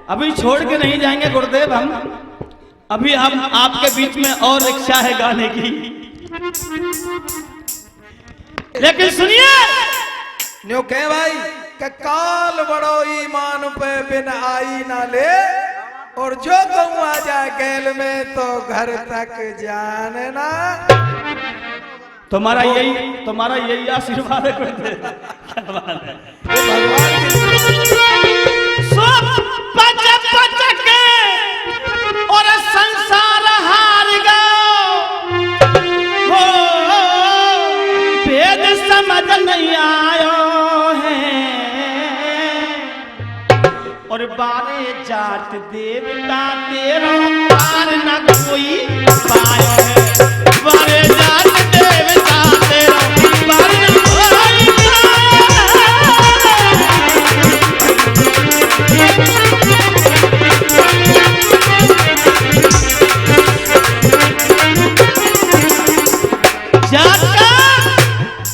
अभी छोड़ के नहीं जाएंगे गुरुदेव हम। अभी हम आपके बीच में और इच्छा है गाने की, लेकिन सुनिए न्यू कह भाई कि काल बड़ो ईमान पे बिन आई ना ले, और जो कहूँ आ जाए गैल में तो घर तक जाने ना। तुम्हारा यही आशीर्वाद है गुरुदेव। क्या बात है, भगवान पच पच के और संसार हार गयो, हो भेद समझ नहीं आयो है, और बारे जात देवता तेरा पार न कोई पायो है, बारे जात देवता तेरा पार न कोई जात का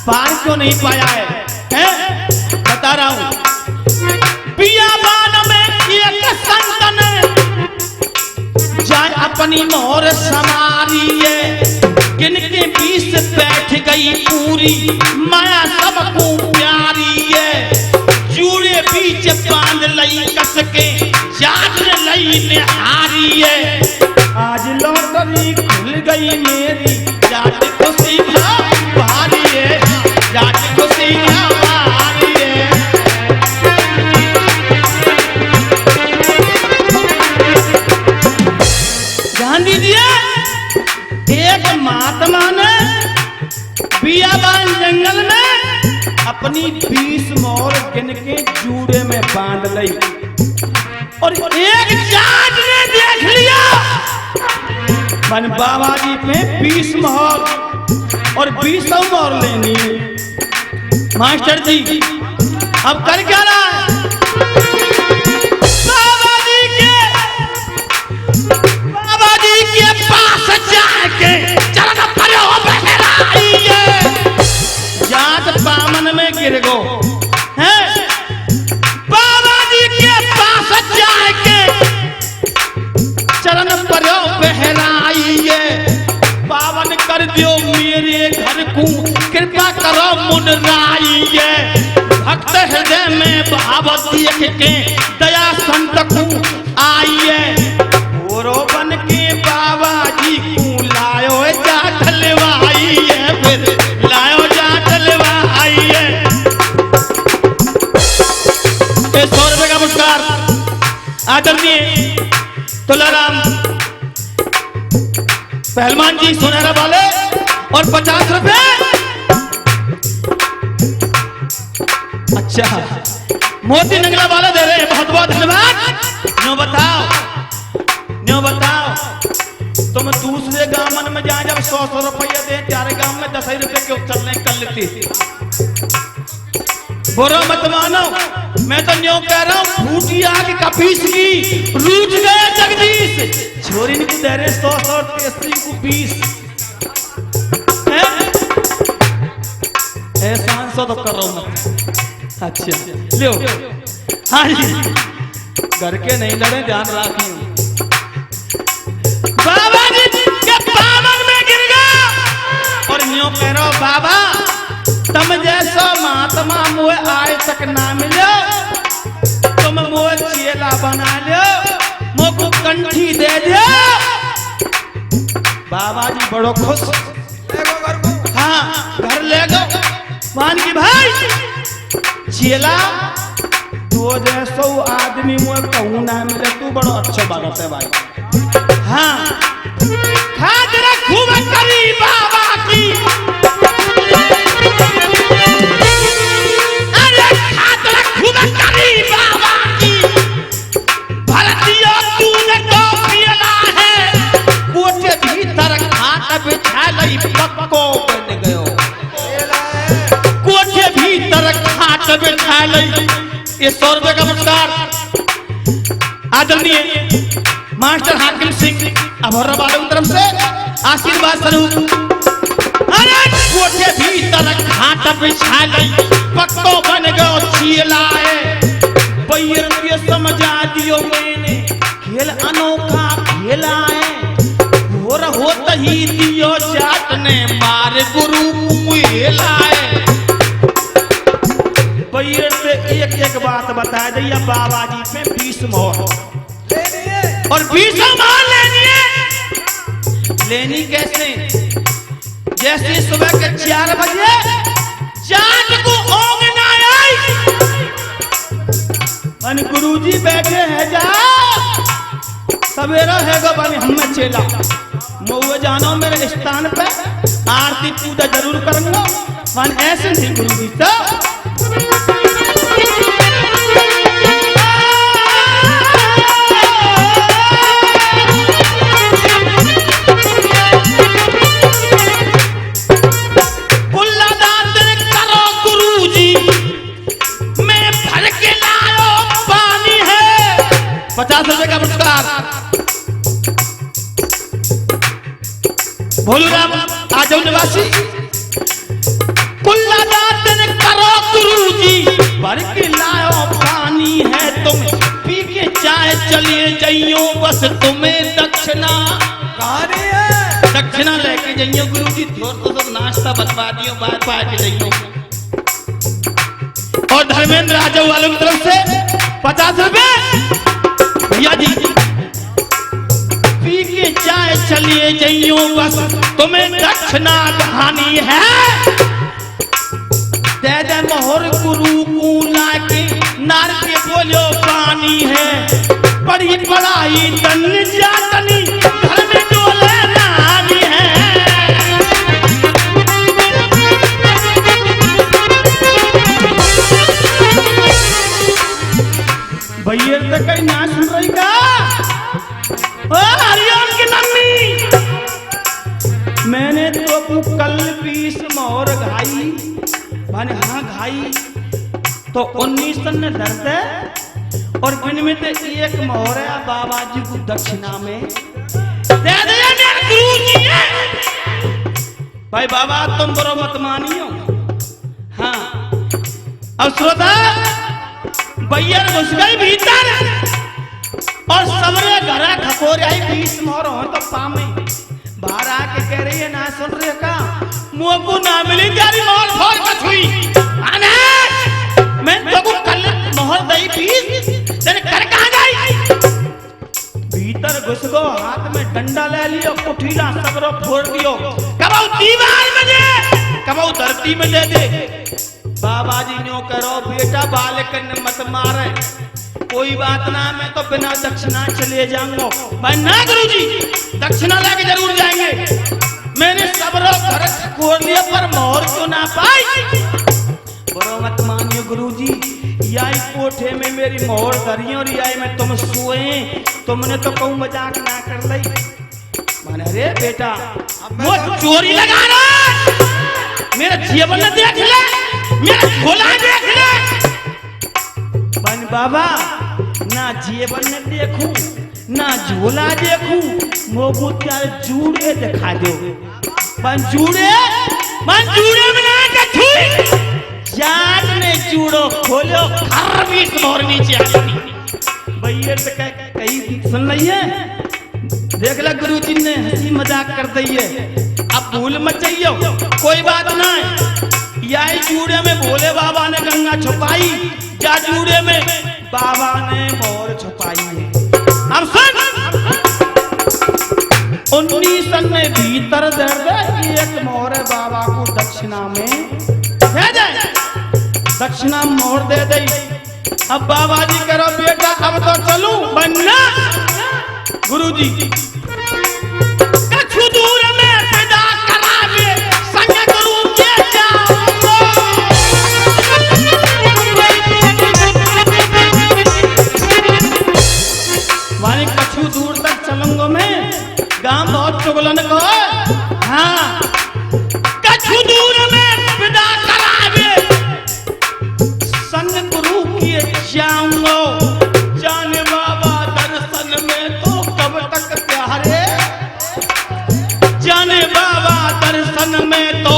पार क्यों नहीं पाया है? बता रहा हूं। बियाबान में एक संतन जाए अपनी मोर समारिए, किनके बीच बैठ गई पूरी माया सबको प्यारी है, जूड़े बीच बांध लई कस के जाट लई निहारी है, आज लॉटरी खुल गई मेरी जाट खुशी का भारी है, जाट खुशी का भारी है। ध्यान दीजिए, एक महात्मा ने बियाबान जंगल में अपनी 20 मोर गिन के जूड़े में बांध ली, और एक जाट ने देख लिया मन बाबा जी पे 20 मोहर और 20 मोहर लेनी है। मास्टर जी अब कर क्या रहा है? बाबा जी के पास जाके चरण परो बहराइए, जात बामन में गिर गो है। बाबा जी के पास जाके चरण परो बहराइए, पावन कर दियो मेरे घर को, कृपा करो मुनराइए, भक्त हृदय में भाव देख के दया संत को आइए, गोरो बन के बाबा जी को लायो जा ढलवाइए, फिर लायो जा ढलवाइए। 100 रुपए का पुरस्कार आदरणीय तुलाराम पहलवान जी सुनहरा वाले, और 50 रुपए। अच्छा मोती नंगला वाला दे रहे हैं, बहुत बहुत धन्यवाद। न्यू बताओ तुम दूसरे गांव में जाए जब 100 रुपया दे, चारे गांव में 10 रुपए क्यों चलने कर लेती? बुरा मत मानो, मैं तो न्यू कह रहा हूँ, फूटी आग कपीस की रूठ गए जगदीश, छोरी ने दे रहे 100 तेसरी को 20 एहसान सो तो कर रहा हूँ। अच्छा लो, हाँ जी घर के नहीं लड़े, ध्यान रखिए। बाबा जी के पावन में गिर गया, और न्यू कह रहा हूँ बाबा तुम जैसा महात्मा मुझे आज तक ना मिलो, तुम मुझे चेला बना लो, मुझको कंठी दे दो। बाबा जी बड़ो खुश, हाँ घर ले गो मान की भाई चेला, तो जैसो आदमी मुझे कहूँ ना मिले, तू बड़ो अच्छा बात है भाई। हाँ खातिर खूब करी बाबा की, अरे खातिर खूब करी बाबा की, भरतिया तूने तो पियला है, कोटे भीतर खाट बिछा लई पक्को बन गयो, कोटे भीतर खाट बिछा लई। ये 100 रुपए का पुरस्कार आदरणीय मास्टर हाकिम सिंह अभोरा वालों की तरफ से आशीर्वाद स्वरूप। अरे कोठे भीतर खाट बिछा गई, पक्को बन गयो चीला है, बैर के समझा दियो मैंने खेल अनोखा खेला है होत ही दियो जात ने मार गुरु कुलाए। बैर से एक एक बात बता दिया बाबा जी पे 20 मोहर और 20 मोहर लेनी कैसे? जैसे सुबह के 4 बजे चांद को ओंगना आई मन गुरुजी बैठे हैं जा सवेरा है गो बन हमें चेला मऊए जानो मेरे स्थान पे आरती पूजा जरूर करूंगा मन ऐसे नहीं गुरुजी तो करो गुरुजी मैं भर के लायो पानी है 50 रुपए का पुरस्कार भोलूराम आजम निवासी करो गुरुजी भर के लायो पानी है तुम पी के चाय चलिए जाइयो बस तुम्हें दक्षिणा दक्षिणा लेके जाइयो गुरुजी थोड़ा तो सब नाश्ता बतवा दियो बार बार के जाइयो। और धर्मेंद्र राजा वालों की तरफ से 50 रुपए भैया जी पी के चाय चलिए जाइयो बस तुम्हें दक्षिणा कहानी है दे दे मोहर गुरु को लाके नार के बोलो पानी है बड़ी बड़ाई तन जातनी घर में डोले रानी है। भैया तो कहीं ना सुन रही का ओ हरिओम की मम्मी मैंने तो कल 20 मोहर घाई माने हाँ घाई तो 19 ने डरते और इनमें से एक मोहर है बाबा जी को दक्षिणा में दे दिया मेरे गुरुजी भाई बाबा तुम बरो मत मानियो। हाँ अब श्रोता भैया घुस गई भीतर और सबरे घर खपोर आई 20 मोहर हो तो पामे बाहर आके कह रही है ना सुन रहे का मुंह को ना मिली जारी मोहर फोड़ के छुई आने मैं तो कल मोहर दई 20 तेरे घर कहां गई? भीतर घुस गो हाथ में डंडा ले लियो कुठीला सबरो फोड़ दियो कबाऊ दीवार में दे कबाऊ धरती में दे दे। बाबा जी ने करो बेटा बालक ने मत मारे कोई बात ना मैं तो बिना दक्षिणा चले जाऊंगा भाई ना गुरुजी दक्षिणा लेके जरूर जाएंगे। मैंने सबरो घर खोल लिया पर मोहर क्यों ना पाई बरो मत मानियो गुरुजी याई कोठे में मेरी मोहर धरी और याई में तुम सोए तुमने तो कहूं मजाक ना कर ली माने अरे बेटा वो चोरी लगा रहा मेरा जीवन ने देख ले मेरा झोला देख ले बन बाबा ना जीवन ने देखूं ना झोला देखूं मोबू त्यार जूड़े दिखा दो बन जूड़े में ना के छुई जान ने जूड़ो खोलो हर 20 मोहर नीचे आई भैया तो कहीं सुन रही है देख ला गुरुजी ने हंसी मजाक कर दी है अब भूल मत जाइयो कोई बात ना यही जूड़े में भोले बाबा ने गंगा छुपाई जा जूड़े में बाबा ने मोहर छुपाई है। अब सुन 19 में भीतर दर्द एक मोहर बाबा को दक्षिणा में दे दे दक्षिणा मोहर दे दे। अब बाबा जी करो बेटा अब तो चलूं बनना गुरुजी कछु दूर में पैदा करावे संग गुरु के जाऊंगा वाली कछु दूर तक चलूंगा मैं गांव बहुत चुगलन को हाँ कछु दूर में पैदा करावे संग गुरु के जाऊंगा जाने बाबा दर्शन में तो कब तक प्यारे जाने बाबा दर्शन में तो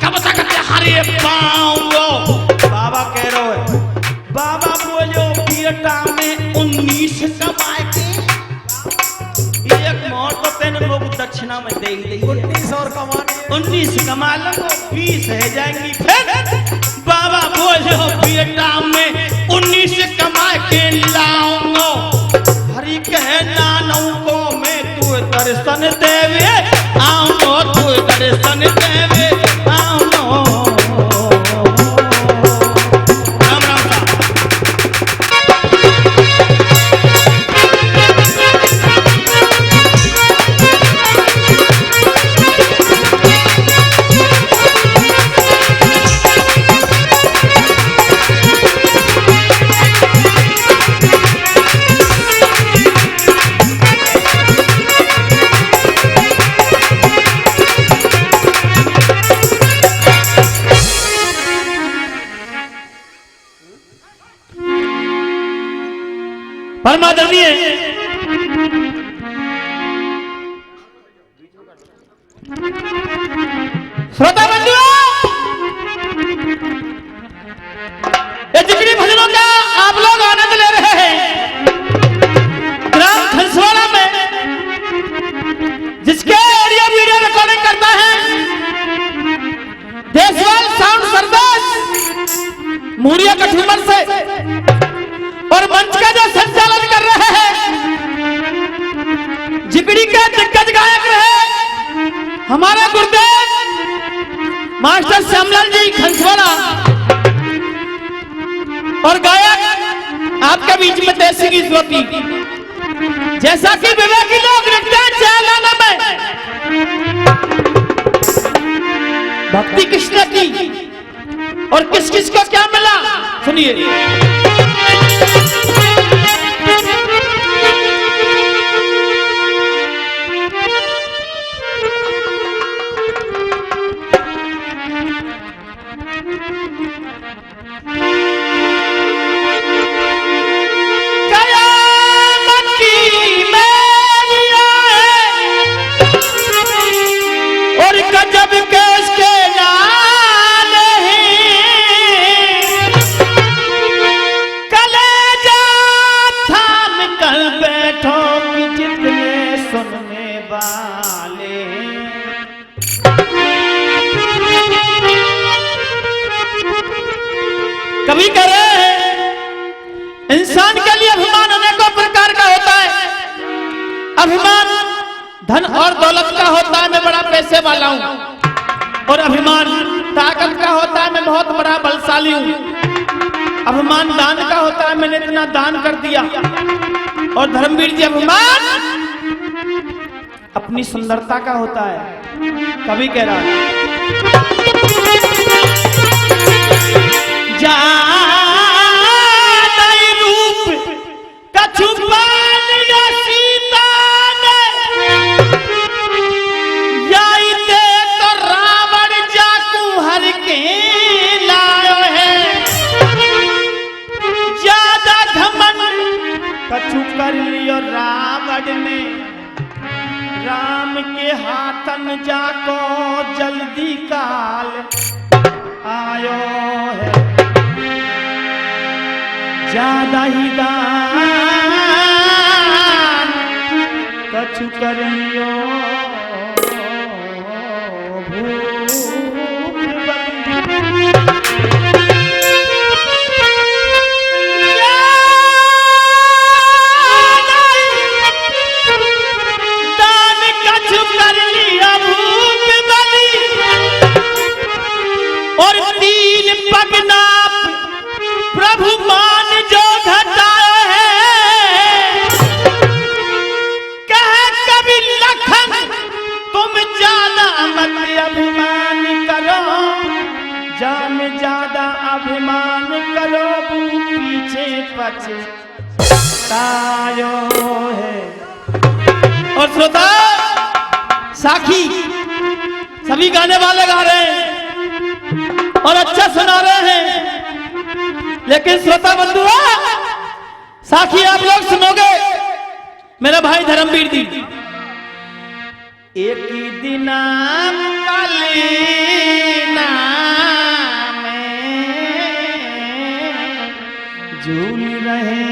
कब तक प्यारे पाऊंगा बाबा कह रहे हो बाबा बोलो बेटा में 19 कमाए के दक्षिणा में दे देंगे। 19 और कमानी 19 कमा लो 20 रह जाएंगी। फिर बाबा बोलो बेटा में 19 कमा के लाऊंगा। हरि कहे नानों को मैं तू दर्शन देवे आऊंगा, तू दर्शन देवे आऊंगा। राम राम साहब। परमादरणीय श्रोता बंधुओं, ये जिक्री भजनों का आप लोग आनंद ले रहे हैं ग्राम खनसवाड़ा में, जिसके ऑडियो वीडियो रिकॉर्डिंग करता है देशवाल साउंड सर्विस मुहरिया कठुमर से, और मंच का जो संचालन कर रहे हैं जिगड़ी के दिग्गज गायक रहे हमारे गुरुदेव मास्टर श्यामलाल जी खनसवाड़ा, और गायक आपके बीच में देसी की ज्योति। जैसा कि विवेकी लोग लिखते हैं जयलाना में भक्ति किसने की और किस किस को क्या मिला, सुनिए। कभी कह रहे हैं इंसान के लिए अभिमान अनेकों प्रकार का होता है। अभिमान धन और दौलत का होता है, मैं बड़ा पैसे वाला हूं, और अभिमान ताकत का होता है, मैं बहुत बड़ा बलशाली हूं। अभिमान दान का होता है, मैंने इतना दान कर दिया। और धर्मवीर जी अभिमान अपनी सुंदरता का होता है। कभी कह रहा है रूप कछु पान या सीता ने, याई दे तो रावण जाकू हर के लायो है। ज्यादा घमंड कछु कर लियो रावण में, राम के हाथन जाको जल्दी काल आयो है। ज्यादा ही दान कछु करियो और तीन पगना प्रभु मान जो घटाए है। कह कभी लखन तुम ज्यादा मत अभिमान करो, जान ज्यादा अभिमान करो पीछे पछतायो है। और श्रोता साखी सभी गाने वाले गा रहे हैं और अच्छा सुना रहे हैं, लेकिन श्रोता बंधुआ साखी आप लोग सुनोगे मेरा भाई धर्मवीर जी। एक ही दिन कलीना में झूल रहे,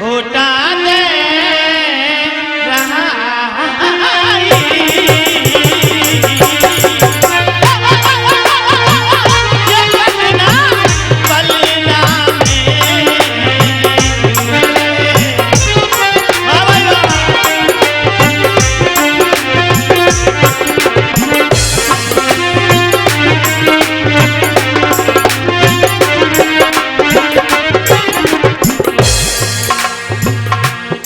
छोटा ने रहा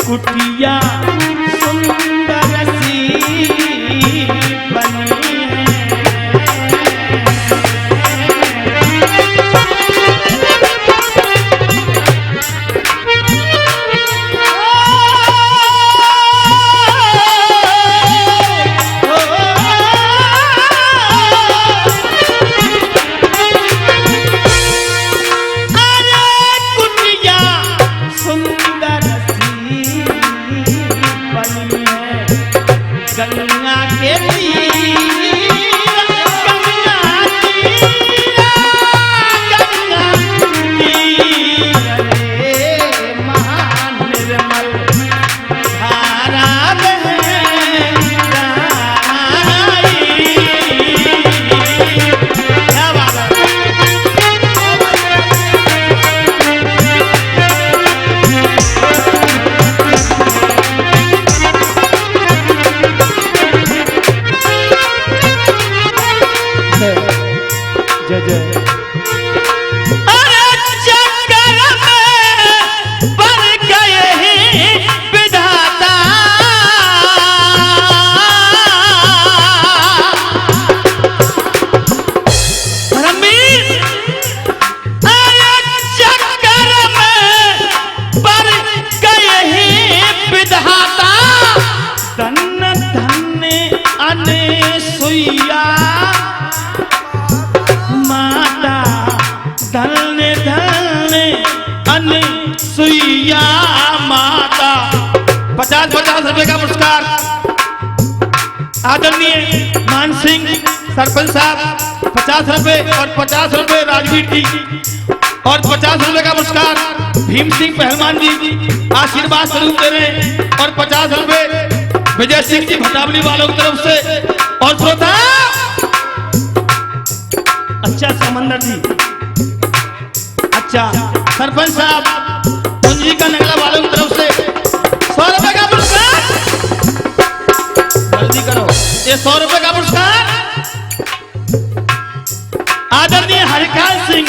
कुटिया सुंदर सी बनी गंगा के जय जय अरे चक्कर में पड़ गए हैं विधाता रमीर अरे चक्कर में पड़ गए हैं विधाता धन्य धन्य अनसुईया धन्य धन्य अनसुईया माता। 50-50 रुपए का पुरस्कार आदरणीय मान सिंह सरपंच साहब 50 रुपए और 50 रुपए राजवीर जी और 50 रुपए का पुरस्कार भीम सिंह पहलवान जी आशीर्वाद स्वरूप दे रहे हैं और 50 रुपए विजय सिंह जी भटावली वालों की तरफ से और श्रोता अच्छा समंदर जी अच्छा सरपंच साहब पूंजी का नगला वालों की तरफ से 100 रुपए का पुरस्कार जल्दी करो ये 100 रुपए का पुरस्कार आदरणीय हरिकाल सिंह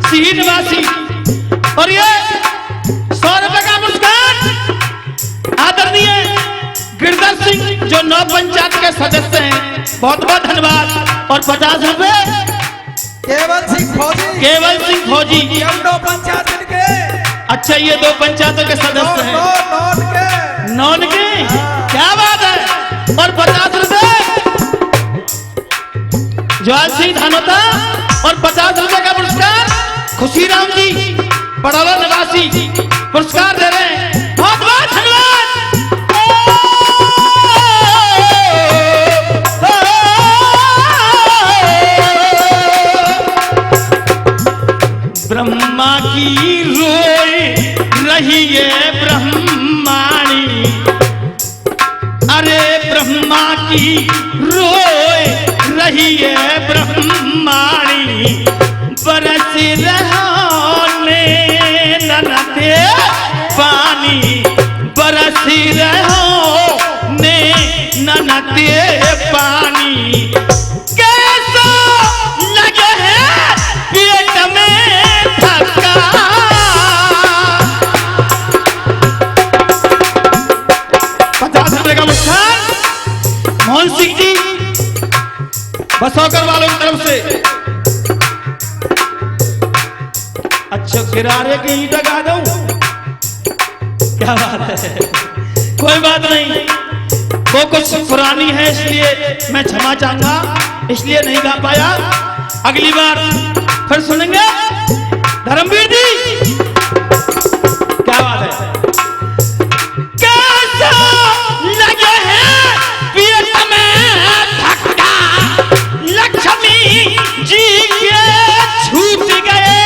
सिही निवासी और ये 100 रुपए का पुरस्कार आदरणीय गिरधर सिंह जो 9 पंचायत के सदस्य हैं बहुत बहुत धन्यवाद और 50 रुपए केवल सिंह फौजी पंचायत के अच्छा ये 2 पंचायतों के सदस्य हैं नॉन के क्या बात है और 50 रुपए जवाल सिंह धानोता और 50 रुपए का पुरस्कार खुशीराम जी बड़ौदा निवासी पुरस्कार दे रहे हैं बहुत बहुत धन्यवाद। ब्रह्मा की रोए रही है ब्रह्माणी अरे ब्रह्मा की रोए रही है ब्रह्माणी बरस रहो ने ननते पानी बरस रहो ने ननते पानी कैसा लगे है पेट में धक्का 50 रुपए का पुरस्कार मोहन सिंह जी बसौकर वालों की तरफ से अच्छा किरारे की ईंट लगा दूं क्या बात है कोई बात नहीं वो कुछ पुरानी है इसलिए मैं क्षमा चाहूंगा इसलिए नहीं गा पाया अगली बार फिर सुनेंगे धर्मवीर जी क्या बात है कैसा लगे है पेट में धक्का लक्ष्मी जी के छूट गए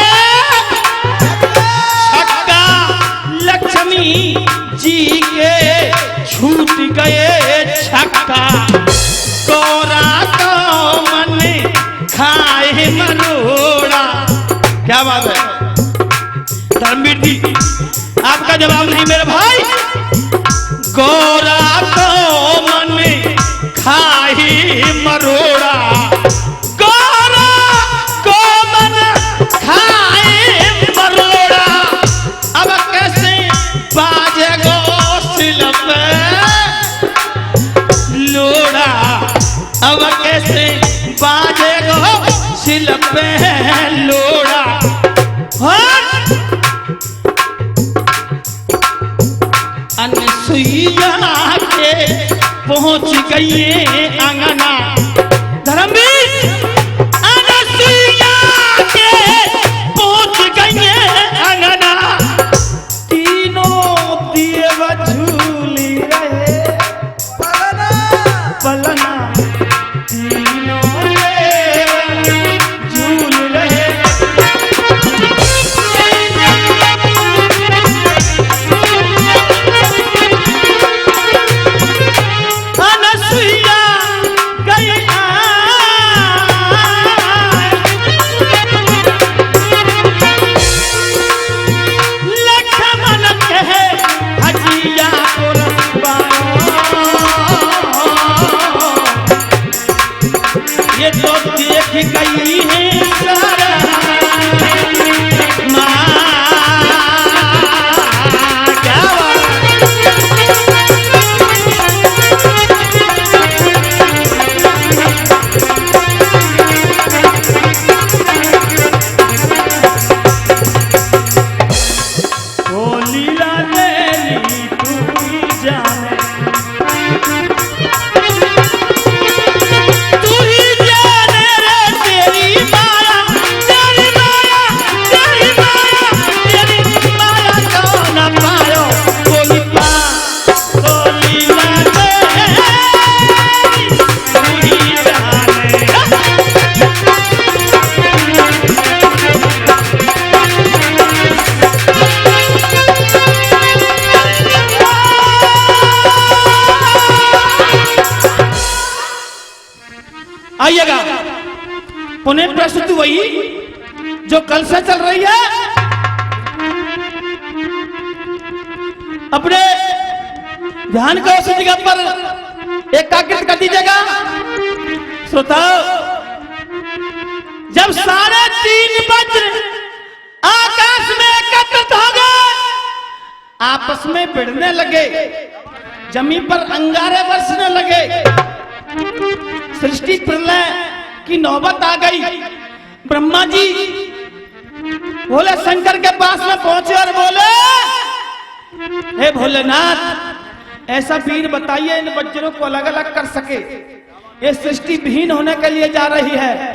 छक्का लक्ष्मी जवाब नहीं मेरे भाई। गोरा को मन खाही मरोड़ा, गोरा को मन खाए मरोड़ा, अब कैसे बाजेगो सिल पे लोड़ा, अब कैसे बाजेगो सिल पे लोड़ा। अनसुईया के पहुंच गई अंगना, धर्मवीर अनसुईया के पहुंच गई अंगना, तीनों देव झूली रहे पलना, तीनों देव झूल रहे। ये तो देख गई है सारा माँ, क्या ओ लीला तेरी तू ही जाने, आइएगा। पुनः प्रस्तुति वही जो कल से चल रही है। अपने ध्यान को उसी जगह पर एकाग्रित कर दीजिएगा। श्रोताओ, जब 3:30 वज्र आकाश में एकत्रित हो गए, आपस में भिड़ने लगे, जमीन पर अंगारे बरसने लगे, सृष्टि प्रलय की नौबत आ गई। ब्रह्मा जी भोले शंकर के पास में पहुंचे और बोले, हे भोलेनाथ, ऐसा वीर बताइए इन वज्रों को अलग अलग कर सके, ये सृष्टि विहीन होने के लिए जा रही है।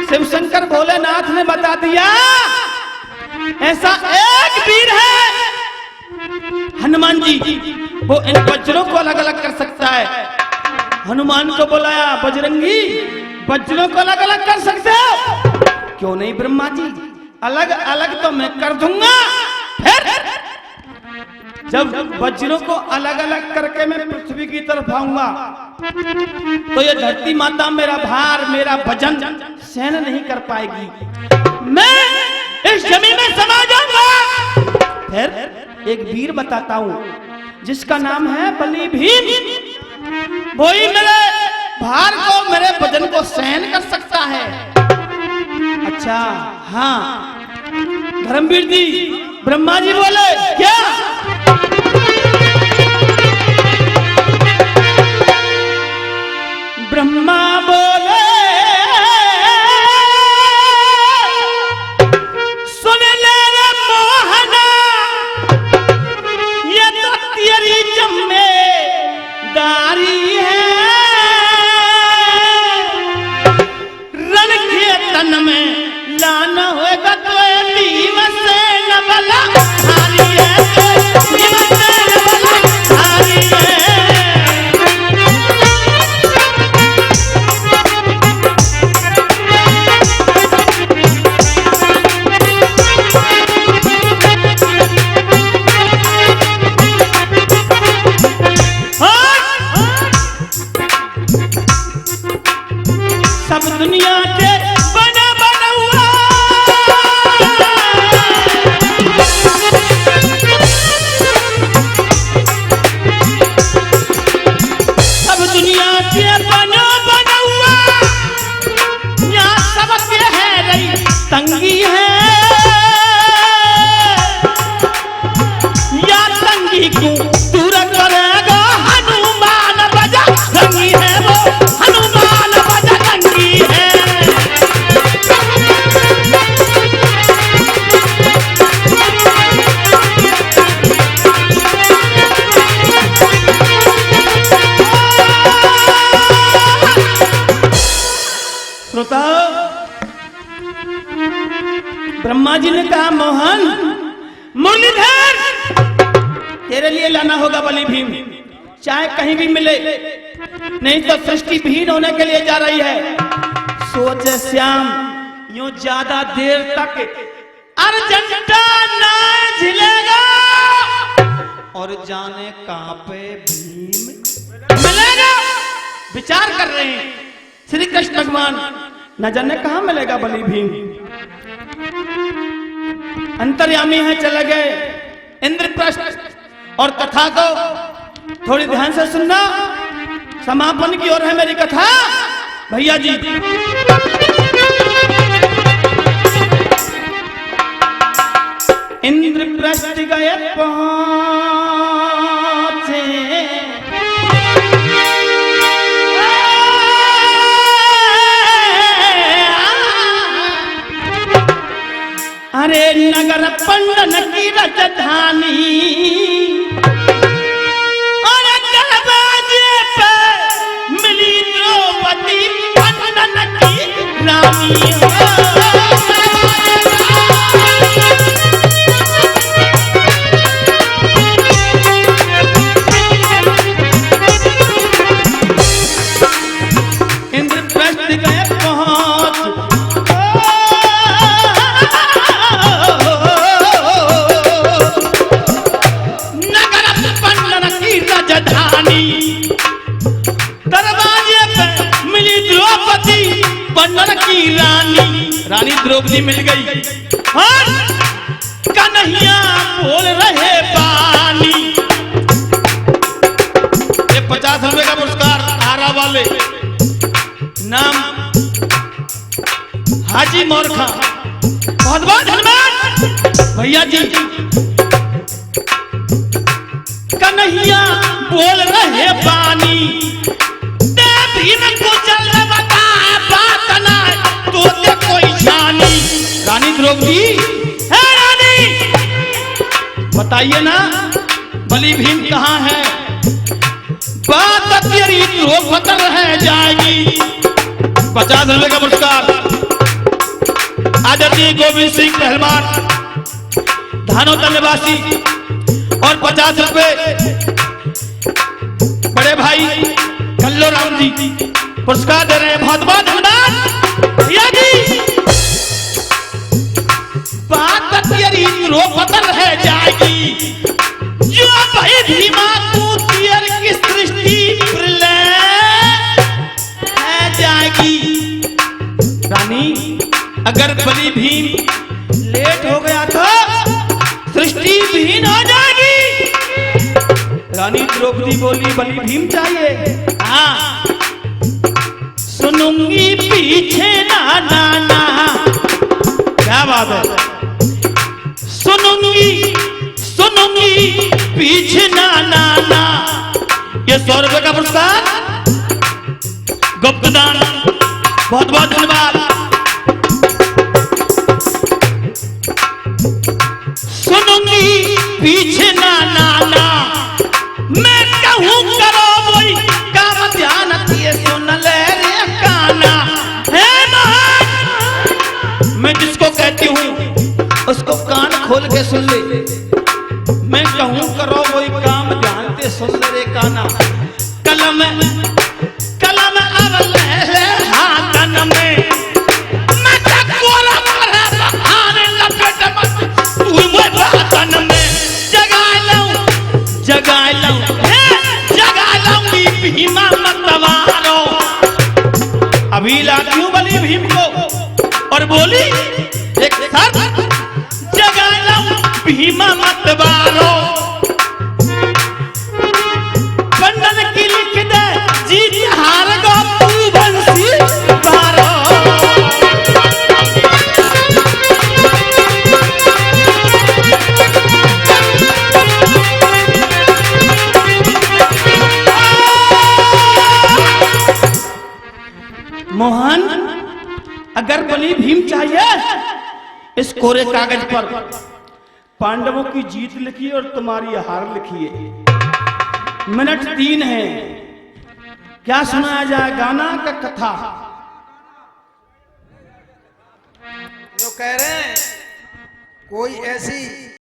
शिव शंकर भोलेनाथ ने बता दिया, ऐसा एक वीर है हनुमान जी, वो इन वज्रों को अलग अलग कर सकता है। हनुमान को बुलाया, बजरंगी वज्रों को अलग अलग कर सकते हो? क्यों नहीं ब्रह्मा जी, अलग अलग तो मैं कर दूंगा। फिर जब वज्रों को अलग अलग करके मैं पृथ्वी की तरफ आऊंगा, तो ये धरती माता मेरा भार, मेरा वजन सहन नहीं कर पाएगी, मैं इस जमीन में समा जाऊंगा। फिर एक वीर बताता हूं जिसका नाम है बलि भीम, वही मेरे भार को, मेरे वजन को सहन कर सकता है। अच्छा हाँ, धर्मवीर जी, ब्रह्मा जी बोले क्या? ब्रह्मा बोले, सुन ले रे मोहना, ये तो तेरी जिम्मेदारी है, रण के तन में लाना होगा तो भीम से न बला हारी है, भीम से न बला हारी है। ब्रह्मा जी ने कहा मोहन मुरलीधर तेरे लिए लाना होगा बलि भीम, चाहे कहीं भी मिले, नहीं तो सृष्टि भीन होने के लिए जा रही है। सोचे श्याम यूं ज्यादा देर तक अर्जेंटा ना झिलेगा और जाने कहां पे भीम मिलेगा। विचार कर रहे हैं श्री कृष्ण भगवान, न जाने कहां मिलेगा बलि भीम। अंतर्यामी है चले गए इंद्रप्रस्थ। और कथा को थोड़ी ध्यान से सुनना, समापन की ओर है मेरी कथा भैया जी। इंद्रप्रस्थ गए पहुंचे, अरे नगर पंडन की राजधानी, और दरवाजे पे मिली द्रौपदी पंडन की रानी। इंद्रप्रस्थ गए पहुंच, दरवाजे पे मिली द्रौपदी पंडन की रानी। रानी द्रौपदी मिल गई और कन्हैया बोल रहे बानी। ये 50 रुपए का पुरस्कार आरा वाले, नाम हाजी मोर खां, बहुत बहुत धन्यवाद भैया जी। कन्हैया बोल रहे बानी, भीम को चल बता बात ना तो ते कोई जानी। रानी द्रौपदी है रानी, बताइए ना बलि भीम कहाँ है? बात तेरी द्रौपदी रह जाएगी। 50 रुपए का पुरस्कार आदरणीय गोविंद सिंह पहलवान धानोतर निवासी, और 50 रुपए बड़े भाई कल्लो राम जी पुरस्कार दे रहे हैं। बहुत बहुत धन्यवाद भैया जी। बात तेरी द्रौपदी रह जाएगी, जो भाई भीमा तू तेर की सृष्टि प्रलय है जाएगी। रानी अगर बलि भीम लेट हो गया तो सृष्टि भीन हो जाएगी। रानी द्रौपदी बोली बलि भीम चाहिए, हाँ सुनूंगी पीछे ना ना ना। क्या बात है, सुनूंगी सुनूंगी पीछे ना ना ना। ये 100 रुपए का पुरस्कार गुप्तदान, बहुत बहुत धन्यवाद। सुनूंगी पीछे ना ना ना, मैं कहूँ करो वही काम ध्यान दिए सुन ले रे काना। हे महान, मैं जिसको कहती हूँ उसको कान खोल के सुन ले। मैं कहूँ करो वही काम ध्यान से सुन ले रे काना। कलम कलम अब ले हाथन में, मैं चकोरा मारे बहाने लपेट मत तू वो बातन में। जगा लाऊंगी भीमा मतवारो। अभी लाती हूँ बलि भीम को और बोली एक शर्त, जगा लाऊं भीमा मतवारो। पंडन की लिख दे जीत हार गो तू बंसी पारो। मोहन अगर बलि भीम चाहिए, इस कोरे कागज पर पांडवों की जीत लिखिए और तुम्हारी हार लिखिए। मिनट 3 है, क्या सुनाया जाए, गाना का कथा? जो कह रहे हैं कोई ऐसी